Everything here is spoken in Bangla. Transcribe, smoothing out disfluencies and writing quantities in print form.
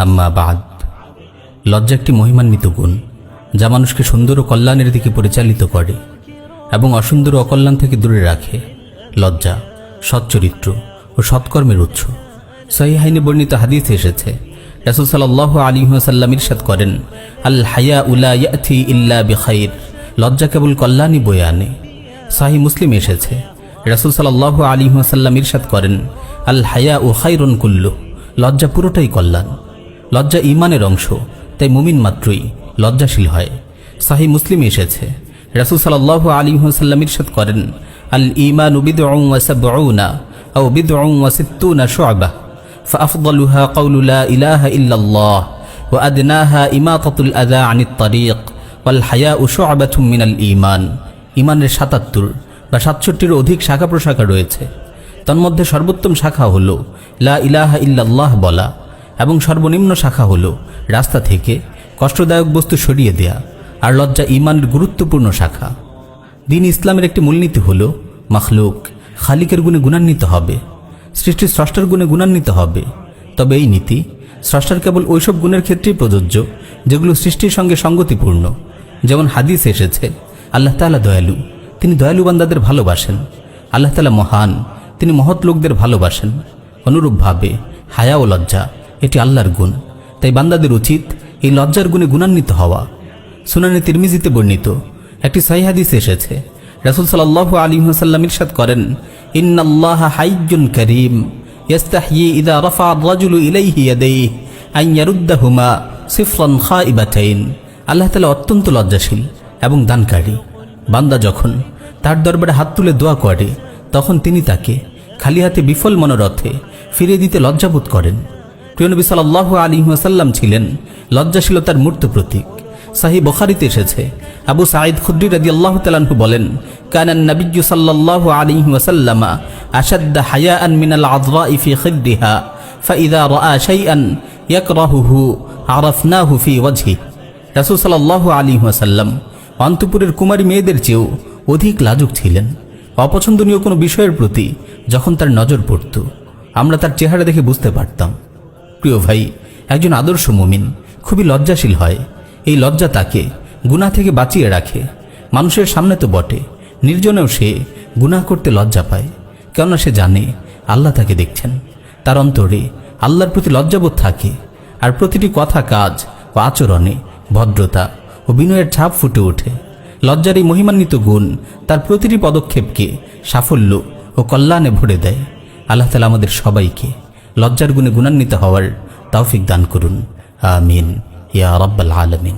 আম্মা বাদ। লজ্জা একটি মহিমান্বিত গুণ যা মানুষকে সুন্দর ও কল্যাণের দিকে পরিচালিত করে এবং অসুন্দর ও অকল্যাণ থেকে দূরে রাখে। লজ্জা সচ্চরিত্র ও সৎকর্মের উৎস। সহিহাইনে বর্ণিত হাদিসে এসেছে, রাসূল সাল্লাল্লাহু আলাইহি ওয়াসাল্লাম ইরশাদ করেন, আল হায়াউ লা ইয়াতি ইল্লা বিখাইর। লজ্জা কেবল কল্যাণই বয়ে আনে। সহিহ মুসলিমে এসেছে, রাসূল সাল্লাল্লাহু আলাইহি ওয়াসাল্লাম ইরশাদ করেন, আল হায়াউ খায়রুন কুল্লু। লজ্জা পুরোটাই কল্যাণ। লজ্জা ঈমানের অংশ, তাই মুমিন মাত্রই লজ্জাশীল হয়। সহিহ মুসলিমে এসেছে, রাসূল সাল্লাল্লাহু আলাইহি ওয়াসাল্লাম ইরশাদ করেন, আল ঈমানু বিদউন ওয়া সাবউনা আও বিদউন ওয়া সিত্তুনা শু'বা ফাআফদালুহা কাউলু লা ইলাহা ইল্লাল্লাহ ওয়া আদনাহা ইমাতাতুল আযা আনিত তারিক ওয়াল হায়াউ শু'বাতুম মিনাল ঈমান। ঈমানের ৭৭ বা ৬৭টির অধিক শাখা প্রশাখা রয়েছে। তন্মধ্যে সর্বোত্তম শাখা হল লা ইলাহা ইল্লাল্লাহ বলা এবং সর্বনিম্ন শাখা হল রাস্তা থেকে কষ্টদায়ক বস্তু সরিয়ে দেয়া। আর লজ্জা ঈমানের গুরুত্বপূর্ণ শাখা। দ্বীন ইসলামের একটি মূলনীতি হল মাখলুক খালিকের গুণে গুণান্বিত হবে, সৃষ্টির স্রষ্টার গুণে গুণান্বিত হবে। তবে এই নীতি স্রষ্টার কেবল ওইসব গুণের ক্ষেত্রেই প্রযোজ্য যেগুলো সৃষ্টির সঙ্গে সঙ্গতিপূর্ণ। যেমন হাদিসে এসেছে, আল্লাহ তাআলা দয়ালু, তিনি দয়ালু বান্দাদের ভালোবাসেন। আল্লাহ তাআলা মহান, তিনি মহৎ লোকদের ভালোবাসেন। অনুরূপভাবে হায়া ও লজ্জা এটি আল্লাহর গুণ, তাই বান্দাদের উচিত এই লজ্জার গুণে গুণান্বিত হওয়া। সুনানে তিরমিজিতে বর্ণিত একটি সহিহ হাদিসে এসেছে, রাসূল সাল্লাল্লাহু আলাইহি ওয়াসাল্লাম ইরশাদ করেন, ইন্নাল্লাহা হাইয়্যুন কারীম ইস্তাহয়ি ইযা রাফা আর-রাজুলু ইলাইহি ইয়াদাইহি আন ইয়ারুদ্দাহুমা সিফরান খাইবাতাইন। আল্লাহ তাআলা অত্যন্ত লজ্জাশীল এবং দানকারী। বান্দা যখন তার দরবারে হাত তুলে দোয়া করে তখন তিনি তাকে খালি হাতে বিফল মনোরথে ফিরিয়ে দিতে লজ্জাবোধ করেন। প্রিয় নবী সাল্লাল্লাহু আলাইহি ওয়াসাল্লাম ছিলেন লজ্জাশীলতার মূর্ত প্রতীক। সহিহ বুখারীতে এসেছে, আবু সাঈদ খুদরি রাদিয়াল্লাহু তাআলা আনহু বলেন, কানান নাবিয়্যু সাল্লাল্লাহু আলাইহি ওয়াসাল্লাম আশাদ্দা হায়াআন মিনাল আযরা'i ফি খিদ্দিহা ফাইযা রাআ শাইআন ইয়াকরাহুহু আরাফনাহু ফি ওয়াজহি। রাসূল সাল্লাল্লাহু আলাইহি ওয়াসাল্লাম অন্তঃপুরের কুমারী মেয়েদের চেয়েও অধিক লাজুক ছিলেন। অপছন্দনীয় কোনো বিষয়ের প্রতি যখন তার নজর পড়ত, আমরা তার চেহারা দেখে বুঝতে পারতাম। প্রিয় ভাই, একজন আদর্শ মুমিন খুবই লজ্জাশীল হয়। এই লজ্জা তাকে গুনাহ থেকে বাঁচিয়ে রাখে। মানুষের সামনে তো বটে, নির্জনেও সে গুনাহ করতে লজ্জা পায়, কেননা সে জানে আল্লাহ তাকে দেখছেন। তার অন্তরে আল্লাহর প্রতি লজ্জাবোধ থাকে, আর প্রতিটি কথা, কাজ ও আচরণে ভদ্রতা ও বিনয়ের ছাপ ফুটে ওঠে। লজ্জার এই মহিমান্বিত গুণ তার প্রতিটি পদক্ষেপকে সাফল্য ও কল্যাণে ভরে দেয়। আল্লাহ তাআলা আমাদের সবাইকে লজ্জার গুণে গুণান্বিত হওয়ার তৌফিক দান করুন। আমিন ইয়া রাব্বাল আলামিন।